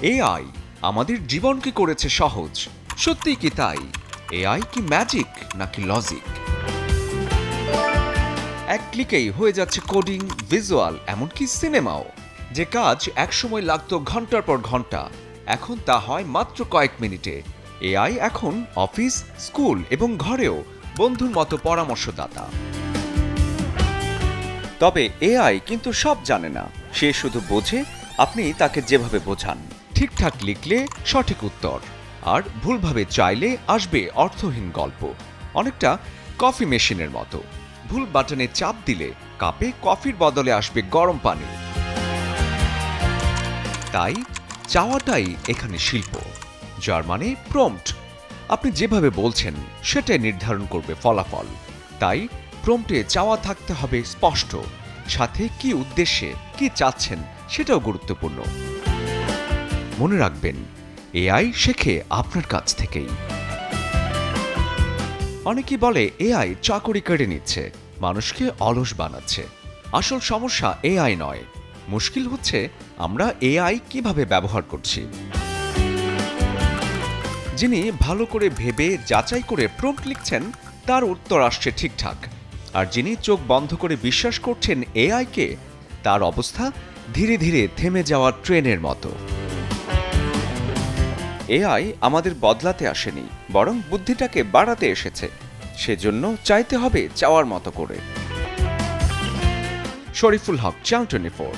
AI আমাদের জীবনকে করেছে সহজ, সত্যিই কি তাই? এআই কি ম্যাজিক নাকি লজিক? এক ক্লিকেই হয়ে যাচ্ছে কোডিং, ভিজুয়াল, এমনকি সিনেমাও। যে কাজ একসময় লাগতো ঘন্টার পর ঘন্টা, এখন তা হয় মাত্র কয়েক মিনিটে। এআই এখন অফিস, স্কুল এবং ঘরেও বন্ধুর মতো পরামর্শদাতা। তবে এআই কিন্তু সব জানে না, সে শুধু বোঝে আপনি তাকে যেভাবে বোঝান। ঠিকঠাক লিখলে সঠিক উত্তর, আর ভুলভাবে চাইলে আসবে অর্থহীন গল্প। অনেকটা কফি মেশিনের মতো, ভুল বাটনে চাপ দিলে কাপে কফির বদলে আসবে গরম পানি। তাই চাওয়াটাই এখানে শিল্প, যার মানে প্রম্পট। আপনি যেভাবে বলছেন সেটাই নির্ধারণ করবে ফলাফল। তাই প্রম্পটে চাওয়া থাকতে হবে স্পষ্ট, সাথে কি উদ্দেশ্যে কি চাচ্ছেন সেটাও গুরুত্বপূর্ণ। মনে রাখবেন, এআই শেখে আপনার কাছ থেকেই। অনেকেই বলে এআই চাকরি কেড়ে নিচ্ছে, মানুষকে অলস বানাচ্ছে। আসল সমস্যা এআই নয়, মুশকিল হচ্ছে আমরা এআই কিভাবে ব্যবহার করছি। যিনি ভালো করে ভেবে যাচাই করে প্রম্পট লিখছেন, তার উত্তর আসছে ঠিকঠাক। আর যিনি চোখ বন্ধ করে বিশ্বাস করছেন এআইকে, তার অবস্থা ধীরে ধীরে থেমে যাওয়া ট্রেনের মতো। এআই আমাদের বদলাতে আসেনি, বরং বুদ্ধিটাকে বাড়াতে এসেছে। সেজন্য চাইতে হবে চাওয়ার মতো করে। শরীফুল হক, চ্যানেল 24।